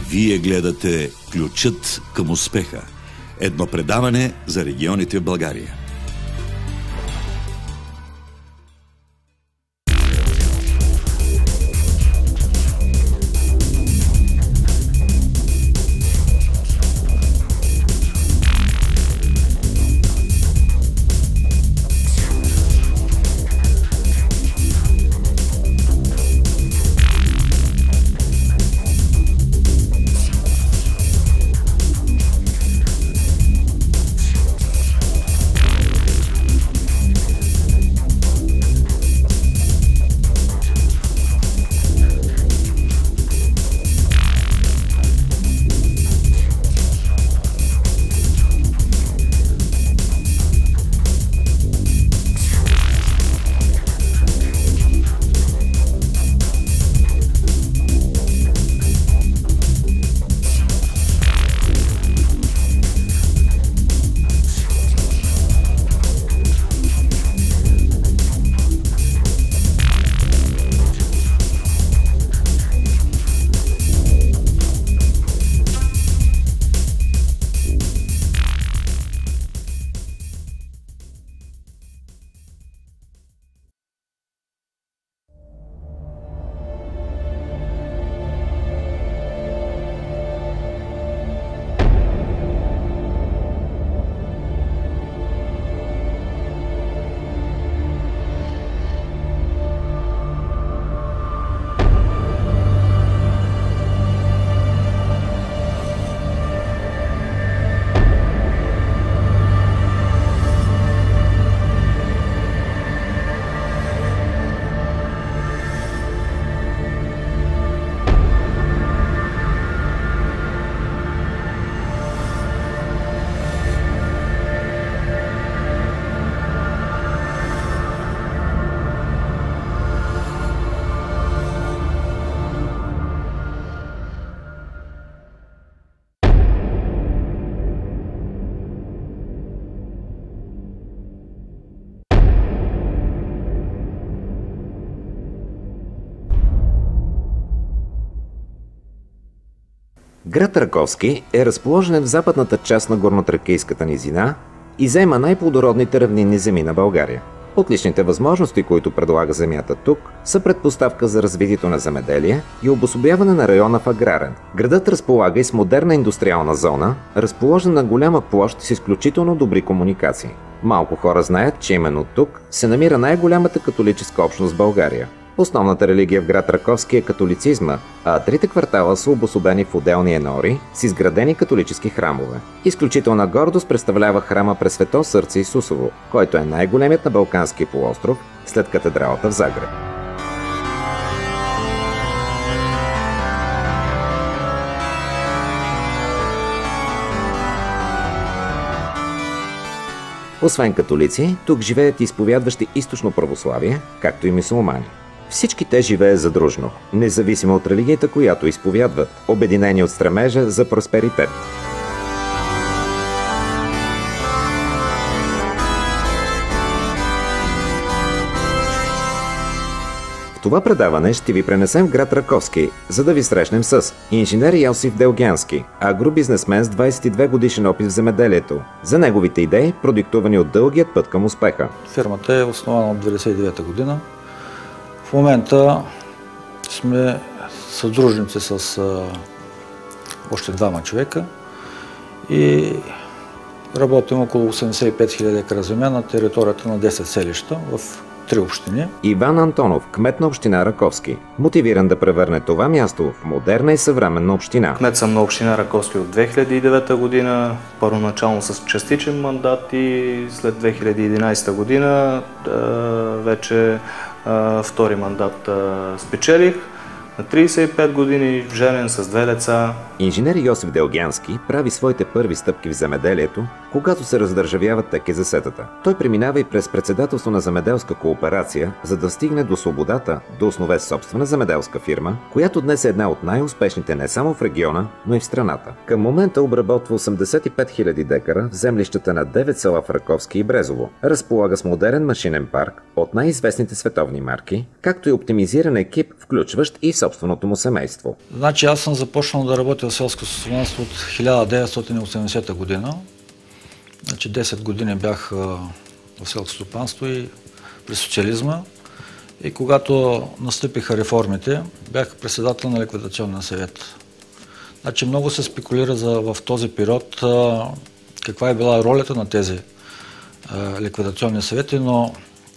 Вие гледате Ключът към успеха. Едно предаване за регионите в България. Град Раковски е разположен в западната част на горнотракийската низина и заема най-плодородните равнинни земи на България. Отличните възможности, които предлага земята тук, са предпоставка за развитието на земеделие и обособяване на района в аграрен. Градът разполага и с модерна индустриална зона, разположена на голяма площ с изключително добри комуникации. Малко хора знаят, че именно тук се намира най-голямата католическа общност в България. Основната религия в град Раковски е католицизма, а трите квартала са обособени в отделни енори с изградени католически храмове. Изключителна гордост представлява храма Пресвето сърце Исусово, който е най-големият на Балканския полуостров след катедралата в Загреб. Освен католици, тук живеят изповядващи източно православие, както и мюсюлмани. Всички те живеят задружно, независимо от религията, която изповядват, обединени от стремежа за просперитет. В това предаване ще ви пренесем в град Раковски, за да ви срещнем с инженер Йосиф Делгянски, агробизнесмен с 22 годишен опит в земеделието, за неговите идеи, продиктувани от дългият път към успеха. Фирмата е основана от 1999 година. В момента сме съдружници с още двама човека и работим около 85 000 екара земя на територията на 10 селища в 3 общини. Иван Антонов, кмет на община Раковски, мотивиран да превърне това място в модерна и съвременна община. Кмет съм на община Раковски от 2009 година, първоначално с частичен мандат и след 2011 година вече втори мандат спечелих. На 35 години, женен с 2 деца. Инженер Йосиф Делгянски прави своите първи стъпки в земеделието, когато се раздържавяват ТКЗС-тата. Той преминава и през председателство на земеделска кооперация, за да стигне до свободата да основе собствена земеделска фирма, която днес е една от най-успешните не само в региона, но и в страната. Към момента обработва 85 000 декара в землищата на 9 села в Раковски и Брезово. Разполага с модерен машинен парк от най-известните световни марки, както и оптимизиран екип, включващ и собственото му семейство. Значи аз съм започнал да работя в селско стопанство от 1980 година. Значи 10 години бях в селско стопанство и при социализма. И когато настъпиха реформите, бях председател на ликвидационния съвет. Значи много се спекулира в този период каква е била ролята на тези ликвидационни съвети, но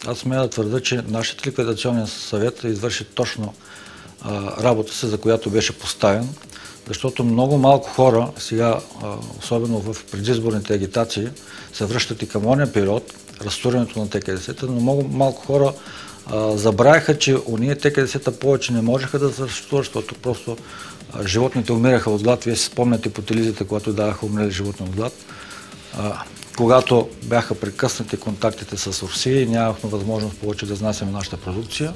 аз смея да твърда, че нашите ликвидационен съвет извърши точно работа си, за която беше поставен, защото много малко хора сега, особено в предизборните агитации, се връщат и към ония период, разтурянето на ТКДС-та, но много малко хора забравяха, че уния ТКДС-та повече не можеха да съществуват, защото просто животните умираха от глад. Вие си спомняте по телевизията, когато даваха умрели животни от глад. Когато бяха прекъснати контактите с Русия и нямахме възможност повече да изнасяме нашата продукция,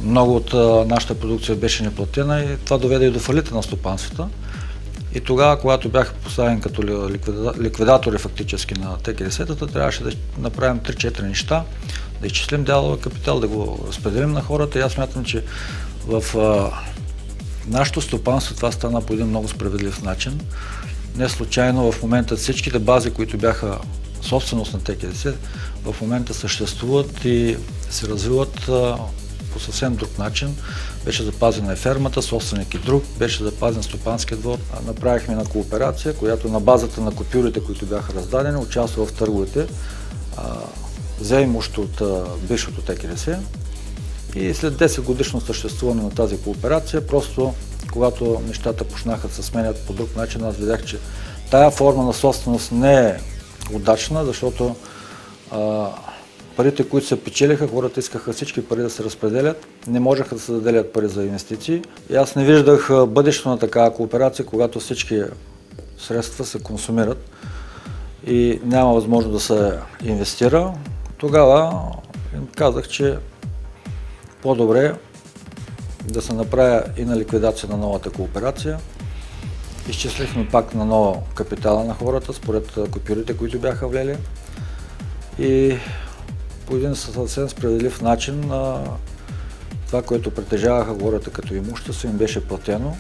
много от нашата продукция беше неплатена и това доведе и до фалита на стопанствата. И тогава, когато бяха поставени като ликвидатори фактически на ТКДС-тата, трябваше да направим 3-4 неща, да изчислим дяловия капитал, да го разпределим на хората. И аз смятам, че в нашето стопанство това стана по един много справедлив начин. Не случайно в момента всичките бази, които бяха собственост на ТКДС, в момента съществуват и се развиват по съвсем друг начин. Беше запазена и фермата, собственик и друг, беше запазен стопанския двор. Направихме една кооперация, която на базата на купюрите, които бяха раздадени, участва в търговете, взе имущество от бившото ТКДС и след 10 годишно съществуване на тази кооперация, просто когато нещата почнаха да се сменят по друг начин, аз видях, че тая форма на собственост не е удачна, защото парите, които се печелиха, хората искаха всички пари да се разпределят, не можеха да се заделят пари за инвестиции. И аз не виждах бъдещето на такава кооперация, когато всички средства се консумират и няма възможност да се инвестира. Тогава им казах, че по-добре да се направя и на ликвидация на новата кооперация. Изчислихме пак на ново капитала на хората, според купюрите, които бяха влели. И по един съвсем справедлив начин това, което притежаваха хората като имущество, им беше платено.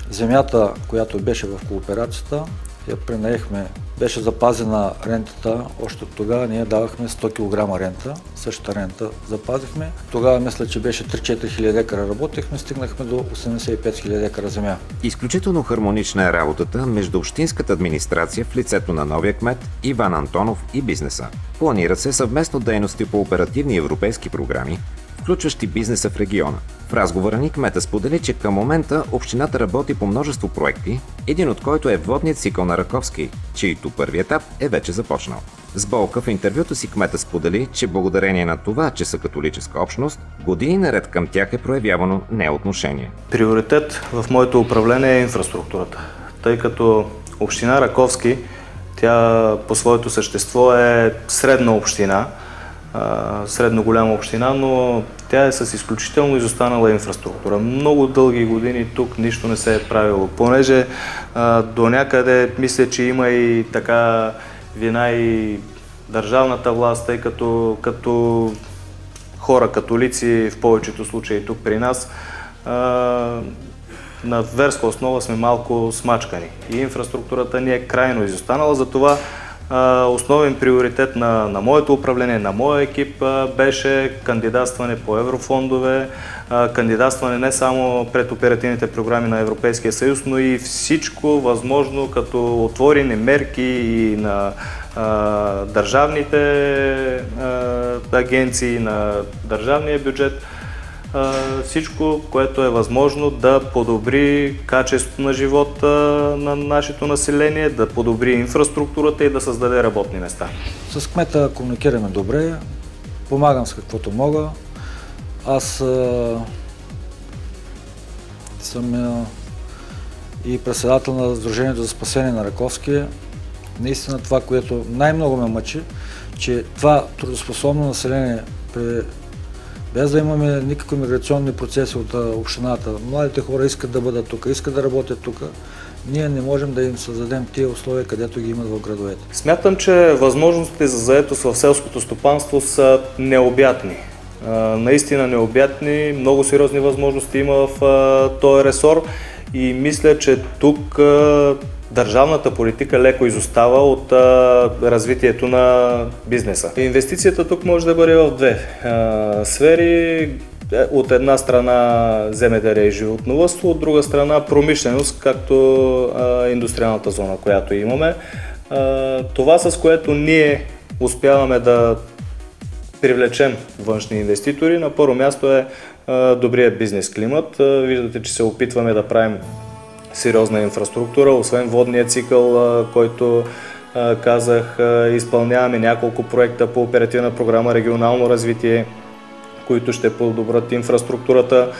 Земята, която беше в кооперацията, я пренаехме. Беше запазена рентата. Още от тогава ние давахме 100 кг рента. Същата рента запазихме. Тогава мисля, че беше 3-4 хиляди декара работехме, стигнахме до 85 хиляди декара земя. Изключително хармонична е работата между общинската администрация в лицето на новия кмет Иван Антонов и бизнеса. Планират се съвместно дейности по оперативни европейски програми, включващи бизнеса в региона. В разговора ни кмета сподели, че към момента общината работи по множество проекти, един от който е водният цикъл на Раковски, чието първи етап е вече започнал. С болка в интервюто си кмета сподели, че благодарение на това, че са католическа общност, години наред към тях е проявявано неотношение. Приоритет в моето управление е инфраструктурата, тъй като община Раковски, тя по своето същество е средна община, средно голяма община, но тя е с изключително изостанала инфраструктура. Много дълги години тук нищо не се е правило, понеже до някъде мисля, че има и така вина и държавната власт, тъй като хора католици в повечето случаи тук при нас на верска основа сме малко смачкани и инфраструктурата ни е крайно изостанала, затова основен приоритет на моето управление, на моя екип беше кандидатстване по еврофондове, кандидатстване не само пред оперативните програми на Европейския съюз, но и всичко възможно като отворени мерки и на държавните агенции, на държавния бюджет. Всичко, което е възможно да подобри качеството на живота на нашето население, да подобри инфраструктурата и да създаде работни места. С кмета комуникираме добре, помагам с каквото мога. Аз съм и председател на Сдружението за спасение на Раковски. Наистина това, което най-много ме мъчи, че това трудоспособно население без да имаме никакви миграционни процеси от общината. Младите хора искат да бъдат тук, искат да работят тук. Ние не можем да им създадем тия условия, където ги имат в градовете. Смятам, че възможностите за заетост в селското стопанство са необятни. Наистина необятни, много сериозни възможности има в този ресор и мисля, че тук държавната политика леко изостава от развитието на бизнеса. Инвестицията тук може да бъде в две сфери. От една страна земеделие и животновъдство, от друга страна промишленост, както индустриалната зона, която имаме. Това, с което ние успяваме да привлечем външни инвеститори, на първо място е добрия бизнес климат. Виждате, че се опитваме да правим сериозна инфраструктура, освен водния цикъл, който казах, изпълняваме няколко проекта по оперативна програма регионално развитие, които ще подобрят инфраструктурата.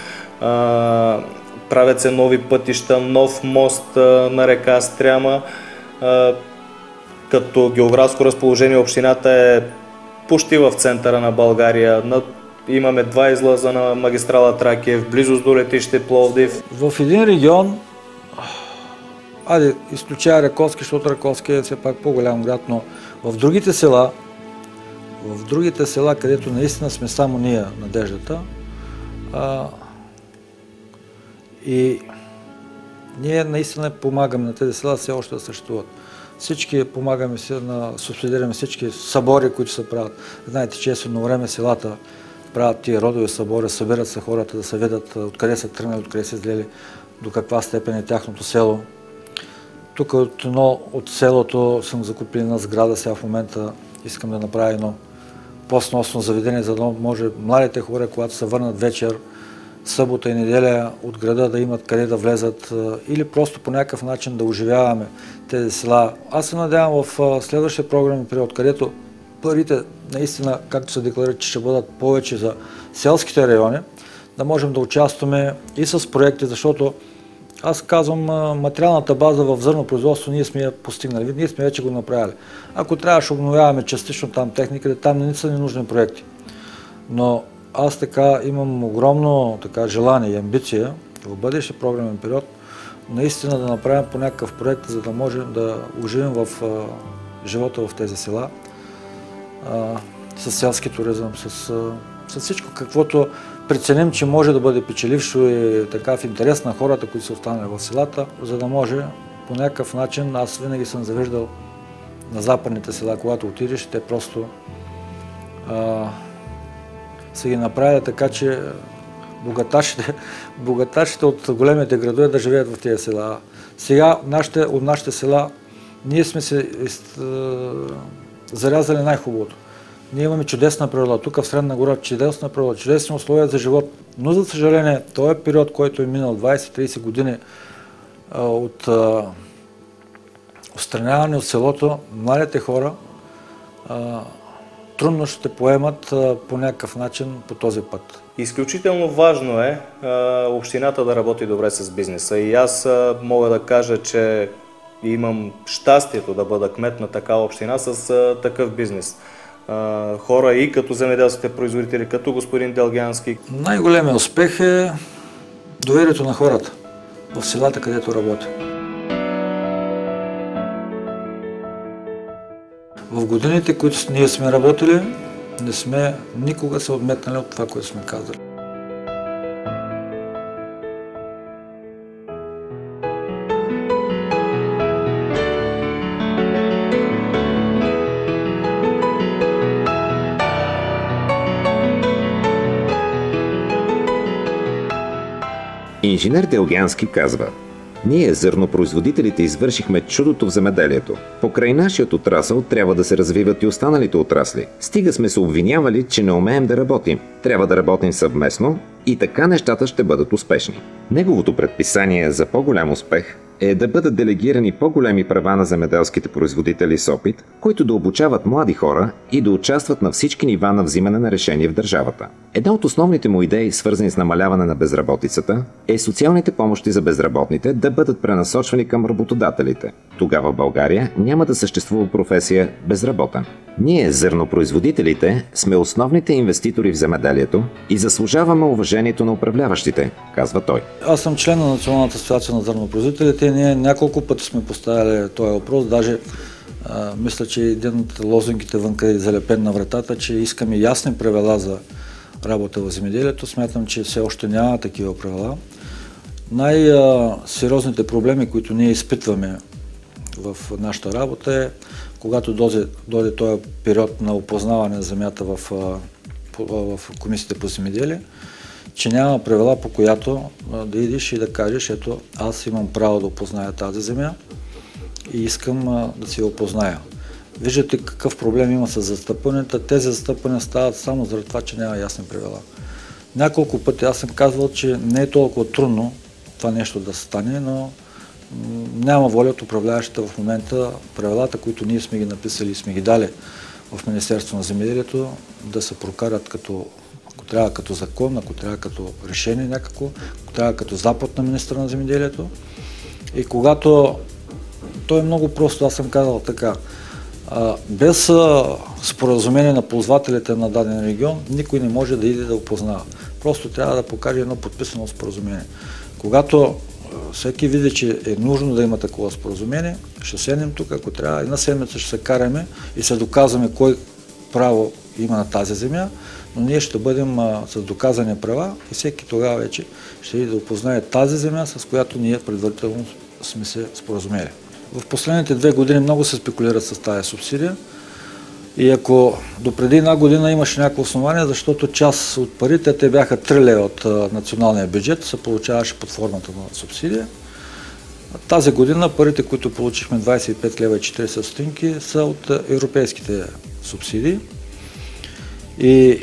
Правят се нови пътища, нов мост на река Стряма. Като географско разположение общината е почти в центъра на България. Имаме 2 излъза на магистрала Тракия, в близост до летище Пловдив. В един регион, изключая Раковски, защото Раковски е все пак по-голям град, но в другите села, където наистина сме само ние, надеждата, и ние наистина помагаме на тези села все още да съществуват. Всички помагаме, субсидираме всички събори, които се правят. Знаете, че едно време селата правят тия родови събори, събират се хората да се видят откъде са тръгнали, откъде са излели, до каква степен е тяхното село. Тук от селото съм закупил една сграда, сега в момента искам да направя едно по-сносно заведение, за да може младите хора, когато се върнат вечер, събота и неделя от града, да имат къде да влезат или просто по някакъв начин да оживяваме тези села. Аз се надявам в следващия програмен период, където парите наистина, както се декларира, че ще бъдат повече за селските райони, да можем да участваме и с проекти, защото аз казвам, материалната база в зърнопроизводство ние сме я постигнали, ние сме вече го направили. Ако трябваше обновяваме частично там техниката, там не са ни нужни проекти. Но аз така имам огромно желание и амбиция в бъдещия програмен период наистина да направим по някакъв проект, за да можем да оживим в живота в тези села, с селски туризъм, с всичко каквото преценим, че може да бъде печелившо и така в интерес на хората, които са останали в селата, за да може по някакъв начин, аз винаги съм завиждал на западните села, когато отидеш, те просто са ги направили така, че богаташите от големите градове да живеят в тези села. Сега от нашите села ние сме се зарязали най-хубавото. Ние имаме чудесна природа. Тук в Средна гора чудесна природа, чудесни условия за живот. Но за съжаление, този период, който е минал 20-30 години от отстраняване от селото, младите хора трудно ще поемат по някакъв начин по този път. Изключително важно е общината да работи добре с бизнеса и аз мога да кажа, че имам щастието да бъда кмет на такава община с такъв бизнес. Хора и като земеделските производители, като господин Делгянски. Най-големият успех е доверието на хората в селата, където работя. В годините, които ние сме работили, не сме никога се отметнали от това, което сме казали. Инженер Делгянски казва: ние, зърнопроизводителите, извършихме чудото в земеделието. Покрай нашият отрасъл трябва да се развиват и останалите отрасли. Стига сме се обвинявали, че не умеем да работим. Трябва да работим съвместно и така нещата ще бъдат успешни. Неговото предписание за по-голям успех е да бъдат делегирани по-големи права на земеделските производители с опит, които да обучават млади хора и да участват на всички нива на взимане на решения в държавата. Една от основните му идеи, свързани с намаляване на безработицата, е социалните помощи за безработните да бъдат пренасочвани към работодателите. Тогава в България няма да съществува професия безработен. Ние, зърнопроизводителите, сме основните инвеститори в земеделието и заслужаваме уважението на управляващите, казва той. Аз съм член на Националната асоциация на зърнопроизводителите и ние няколко пъти сме поставяли този въпрос. Даже мисля, че един от лозунгите вънка е залепен на вратата, че искаме ясни правила за работа в земеделието. Смятам, че все още няма такива правила. Най-сериозните проблеми, които ние изпитваме в нашата работа е, когато дойде този период на опознаване на земята в Комисията по земеделие, че няма правила, по която да идиш и да кажеш, ето аз имам право да опозная тази земя и искам да си я опозная. Виждате какъв проблем има с застъпването. Тези застъпвания стават само заради това, че няма ясни правила. Няколко пъти аз съм казвал, че не е толкова трудно това нещо да стане, но няма воля от управляващите в момента правилата, които ние сме ги написали и сме ги дали в Министерството на земеделието, да се прокарат като, ако трябва като закон, ако трябва като решение някакво, ако трябва като заповед на министъра на земеделието. И когато то е много просто, аз съм казал така, без споразумение на ползвателите на даден регион, никой не може да иде да опознава. Просто трябва да покаже едно подписано споразумение. Когато всеки види, че е нужно да има такова споразумение, ще седнем тук, ако трябва, една седмица ще се караме и се доказваме кой право има на тази земя, но ние ще бъдем с доказани права и всеки тогава вече ще иде да опознае тази земя, с която ние предварително сме се споразумели. В последните 2 години много се спекулират с тази субсидия и ако допреди 1 година имаше някакво основание, защото част от парите, те бяха 3 лева от националния бюджет, се получаваше под формата на субсидия. Тази година парите, които получихме 25 лева и 40 стотинки, са от европейските субсидии. И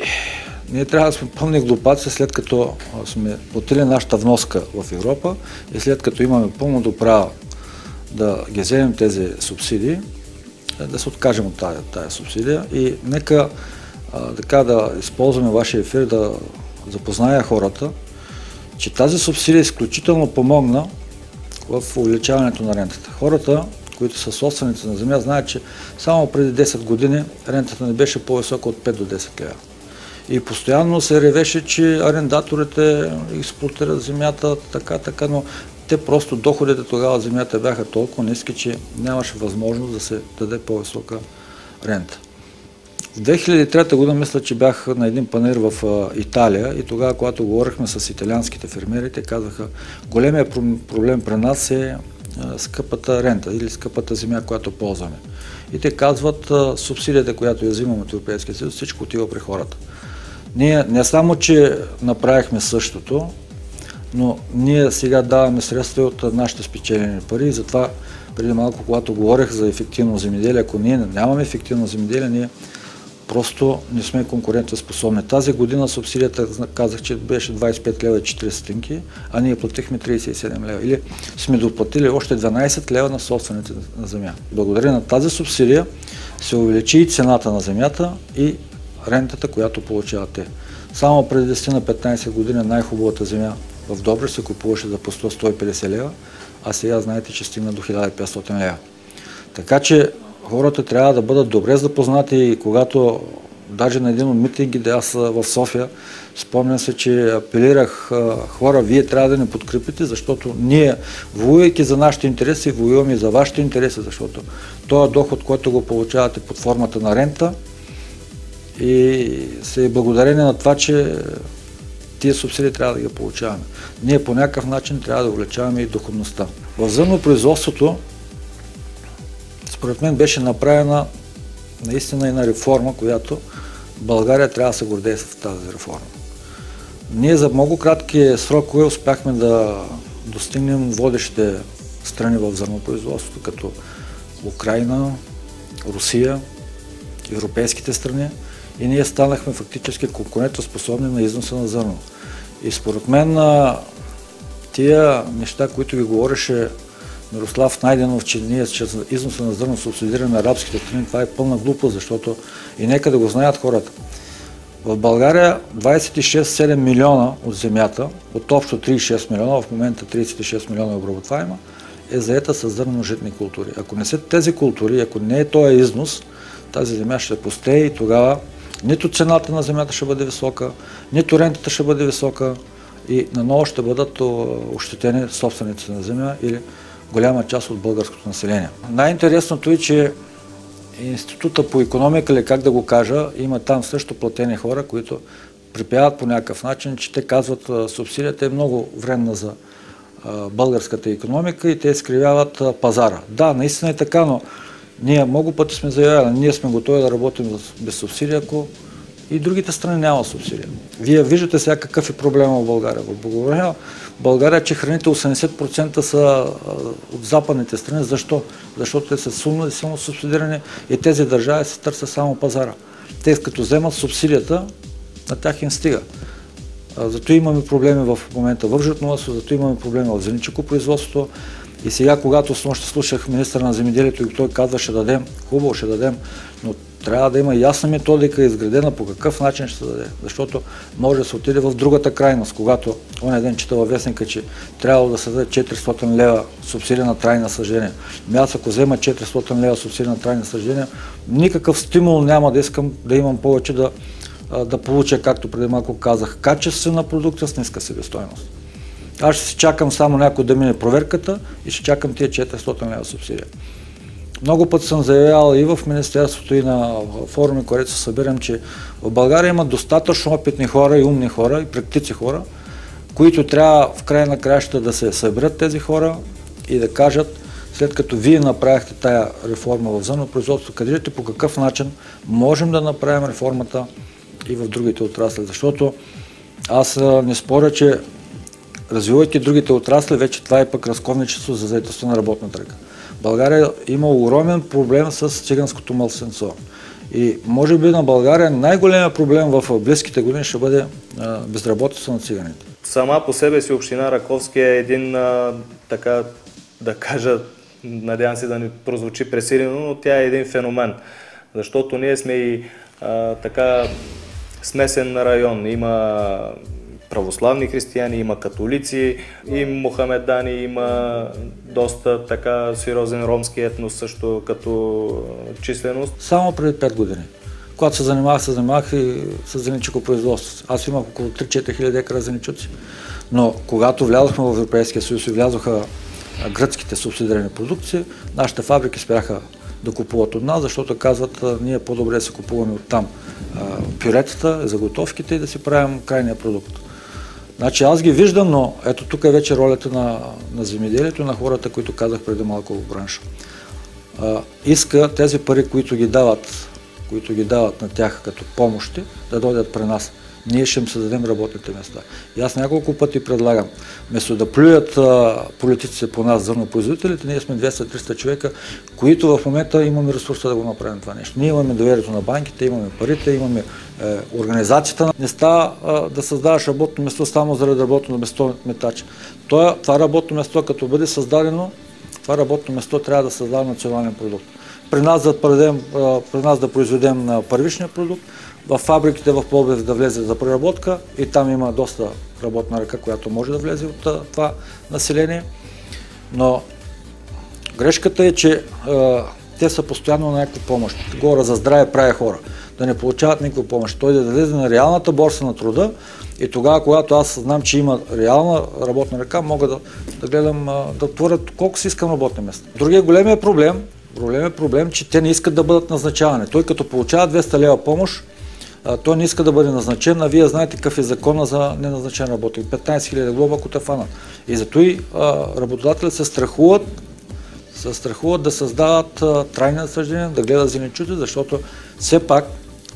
ние трябва да сме пълни глупаци, след като сме платили нашата вноска в Европа и след като имаме пълното право да ги вземем тези субсидии, да се откажем от тази субсидия и нека така да използваме вашия ефир да запозная хората, че тази субсидия изключително помогна в увеличаването на рентата. Хората, които са собственици на земя, знаят, че само преди 10 години рентата не беше по-висока от 5 до 10 лева. И постоянно се ревеше, че арендаторите експлоатират земята, така, но те просто доходите тогава от земята бяха толкова ниски, че нямаше възможност да се даде по-висока рента. В 2003 година мисля, че бях на един панаир в Италия и тогава, когато говорихме с италианските фермери, те казаха, големия проблем при нас е скъпата рента или скъпата земя, която ползваме. И те казват, субсидията, която я взимаме от Европейския съюз, всичко отива при хората. Ние не само, че направихме същото, но ние сега даваме средства от нашите спечелени пари и затова преди малко, когато говорех за ефективно земеделие, ако ние нямаме ефективно земеделие, ние просто не сме конкурентоспособни. Тази година субсидията, казах, че беше 25 лева и 40 стотинки, а ние платихме 37 лева. Или сме доплатили още 12 лева на собствените на земя. Благодарение на тази субсидия се увеличи и цената на земята и рентата, която получават те. Само преди 10 на 15 години най-хубавата земя в Добрич се купуваше за по 100-150 лева, а сега знаете, че стигна до 1500 лева. Така че хората трябва да бъдат добре запознати и когато даже на един от митингите, аз в София, спомням се, че апелирах хора, вие трябва да ни подкрепите, защото ние, воювайки за нашите интереси, воюваме и за вашите интереси, защото този доход, който го получавате под формата на рента, и се е благодарение на това, че тия субсидии трябва да ги получаваме. Ние по някакъв начин трябва да увеличаваме и доходността. В зърнопроизводството, според мен, беше направена наистина една реформа, която България трябва да се гордее с тази реформа. Ние за много кратки срокове успяхме да достигнем водещите страни в зърнопроизводството, като Украйна, Русия, европейските страни. И ние станахме фактически конкурентоспособни на износа на зърно. И според мен тия неща, които ви говореше Мирослав Найденов, че ние чрез износа на зърно субсидираме арабските страни, това е пълна глупост, защото и нека да го знаят хората. В България 26-7 милиона от земята, от общо 36 милиона, в момента 36 милиона е обработваема, е заета с зърно-житни култури. Ако не са тези култури, ако не е този износ, тази земя ще пустее и тогава нито цената на земята ще бъде висока, нито рентата ще бъде висока и наново ще бъдат ощетени собствениците на земя или голяма част от българското население. Най-интересното е, че Института по икономика, или как да го кажа, има там също платени хора, които припяват по някакъв начин, че те казват, субсидията е много вредна за българската икономика и те изкривяват пазара. Да, наистина е така, но ние много пъти сме заявявали, ние сме готови да работим без субсидия, ако и другите страни няма субсидия. Вие виждате сега какъв е проблема в България. В България, че храните 80% са от западните страни. Защо? Защото те са силно субсидирани и тези държави се търсят само пазара. Те като вземат субсидията, на тях им стига. Зато имаме проблеми в момента в животновъдството, зато имаме проблеми в зеленчукопроизводството. И сега, когато снощи слушах министъра на земеделието и той казва, ще дадем, хубаво ще дадем, но трябва да има ясна методика, изградена по какъв начин ще се даде. Защото може да се отиде в другата крайност, когато оня ден чета във вестника, че трябвало да се даде 400 лева субсидия на трайни насаждения. Аз ако взема 400 лева субсидия на трайни насаждения, никакъв стимул няма да искам да имам повече да получа, както преди малко казах, качествена продукция с ниска себестойност. Аз ще си чакам само някой да мине проверката и ще чакам тия 400 лева субсидия. Много пъти съм заявявал и в Министерството, и на форуми, където се събирам, че в България има достатъчно опитни хора и умни хора, и практици хора, които трябва в края на краищата да се съберат тези хора и да кажат, след като вие направихте тая реформа в зърнопроизводството, кажете по какъв начин можем да направим реформата и в другите отрасли. Защото аз не споря, че развивайки другите отрасли, вече това е пък разковничество за заетостта на работната ръка. България има огромен проблем с циганското малцинство. И може би на България най-големият проблем в близките години ще бъде безработица на циганите. Сама по себе си община Раковски е един, така да кажа, надявам се да не прозвучи пресилено, но тя е един феномен. Защото ние сме и така смесен район. Има православни християни, има католици, и мохамедани, има доста така сериозен ромски етнос също като численост. Само преди 5 години, когато се занимавах и с зеленчукопроизводство. Аз имах около 3-4 хиляди екара зеленчуци. Но когато влязохме в Европейския съюз и влязоха гръцките субсидирани продукции, нашите фабрики спряха да купуват от нас, защото казват, ние по-добре да се купуваме от там пюретата, заготовките и да си правим крайния продукт. Значи аз ги виждам, но ето тук е вече ролята на земеделието и на хората, които казах преди малко в бранша. Иска тези пари, които ги дават на тях като помощи, да дойдат при нас. Ние ще им създадем работните места. И аз няколко пъти предлагам, вместо да плюят политиците по нас, зърнопроизводителите, ние сме 200-300 човека, които в момента имаме ресурса да го направим това нещо. Ние имаме доверието на банките, имаме парите, имаме организацията. Не става да създаваш работно место само заради работно место метач. Това работно место, като бъде създадено, това работно место трябва да създаде национален продукт. При нас да произведем първичния продукт, в фабриките в Пловдив да влезе за преработка и там има доста работна ръка, която може да влезе от това население. Но грешката е, че те са постоянно на някаква помощ. Говоря за здраве прави хора, да не получават никаква помощ. Той да влезе на реалната борса на труда и тогава, когато аз знам, че има реална работна ръка, мога да гледам, да творя колко си искам работни места. Другия големият проблем, че те не искат да бъдат назначавани. Той като получава 200 лева помощ, той не иска да бъде назначен, а вие знаете какъв е закона за неназначен работник. 15 000 глоба, ако те фанат. И зато и работодателите се страхуват да създават трайни насаждения, да гледат зеленчуци, защото все пак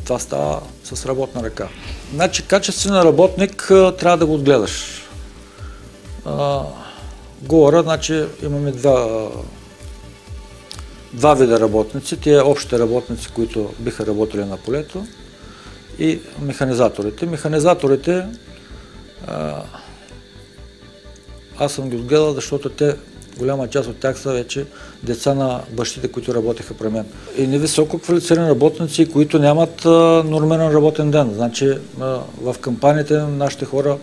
това става с работна ръка. Значи качествен работник трябва да го отгледаш. Говоря, значи имаме два вида работници. Тия общите работници, които биха работили на полето, и механизаторите. Механизаторите аз съм ги отгледал, защото голяма част от тях са вече деца на бащите, които работеха при мен. И невисоко квалифицирани работници, които нямат нормален работен ден. Значи в кампаниите нашите хора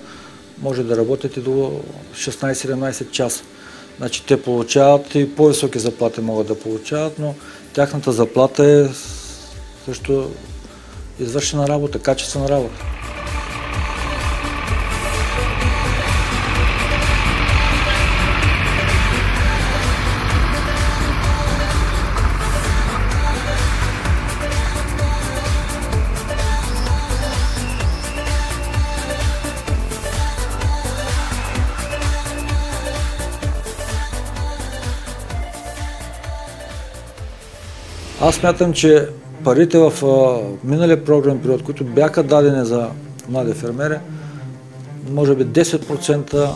може да работят и до 16-17 часа. Значи те получават и по-високи заплати могат да получават, но тяхната заплата е също извършена работа, качествена работа. Аз смятам, че парите в миналия програмен период, които бяха дадени за млади фермери, може би 10%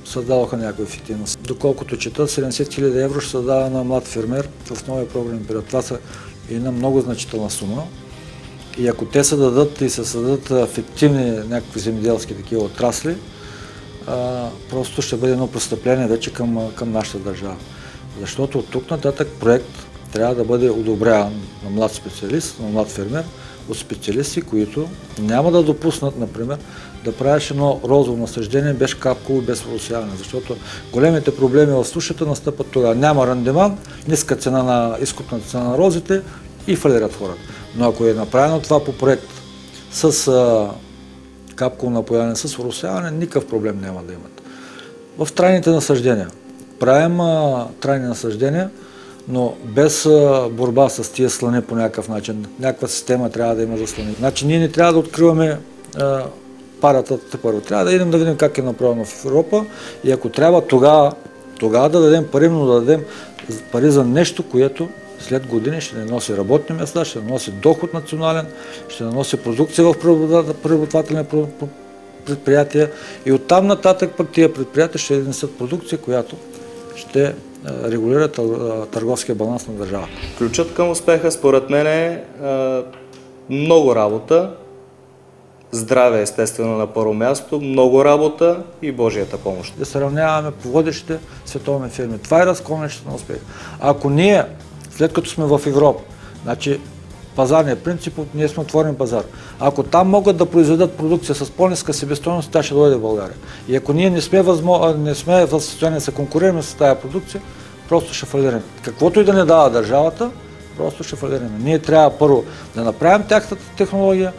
създадоха някаква ефективност. Доколкото чета, 70 000 евро ще се дава на млад фермер в новия програмен период. Това са една много значителна сума. И ако те се дадат и се създадат ефективни някакви земеделски такива отрасли, просто ще бъде едно престъпление вече към нашата държава. Защото от тук нататък проект трябва да бъде одобряван на млад специалист, на млад фермер, от специалисти, които няма да допуснат, например, да правиш едно розово насъждение без капково и без просяване. Защото големите проблеми в сушата настъпат тогава. Няма рандеман, ниска цена на изкупна цена на розите и фалират хората. Но ако е направено това по проект с капково напояване, с просяване, никакъв проблем няма да имат. В трайните насъждения. Правим трайни насъждения, но без борба с тия слани по някакъв начин. Някаква система трябва да има за слани. Значи ние не трябва да откриваме парата първо. Трябва да идем да видим как е направено в Европа и ако трябва тогава да дадем пари, но да дадем пари за нещо, което след години ще не носи работни места, ще носи доход национален, ще носи продукция в преработвателни предприятия и оттам нататък пък тия предприятия ще изнесат продукция, която ще регулира търговския баланс на държавата. Ключът към успеха според мен е много работа, здраве естествено на първо място, много работа и Божията помощ. Да сравняваме по водещите световни фирми. Това е разклонището на успеха. Ако ние, след като сме в Европа, значи пазарният принцип, ние сме отворен пазар. Ако там могат да произведат продукция с по-ниска себестойност, тя ще дойде в България. И ако ние не сме в състояние да се конкурираме с тази продукция, просто ще фалираме. Каквото и да не дава държавата, просто ще фалираме. Ние трябва първо да направим тяхната технология,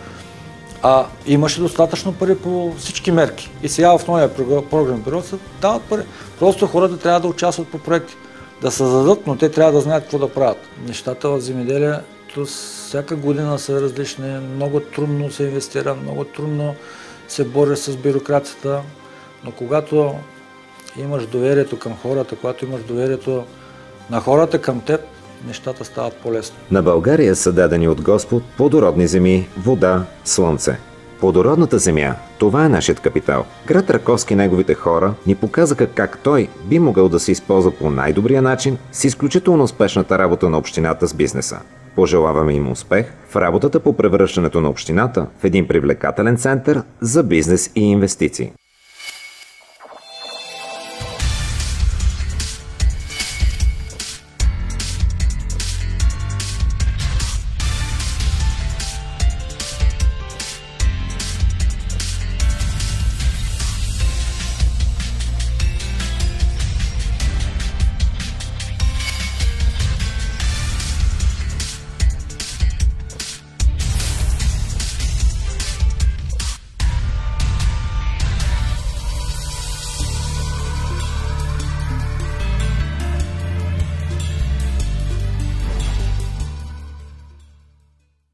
а имаше достатъчно пари по всички мерки. И сега в новия програмен период се дават пари. Просто хората трябва да участват по проекти, да създадат, но те трябва да знаят какво да правят. Нещата в земеделието всяка година са различни, много трудно се инвестира, много трудно се бори с бюрокрацията, но когато имаш доверието към хората, когато имаш доверието на хората към теб, нещата стават по-лесно. На България са дадени от Господ плодородни земи, вода, слънце. Плодородната земя – това е нашият капитал. Град Раковски и неговите хора ни показаха как той би могъл да се използва по най-добрия начин с изключително успешната работа на общината с бизнеса. Пожелаваме им успех в работата по превръщането на общината в един привлекателен център за бизнес и инвестиции.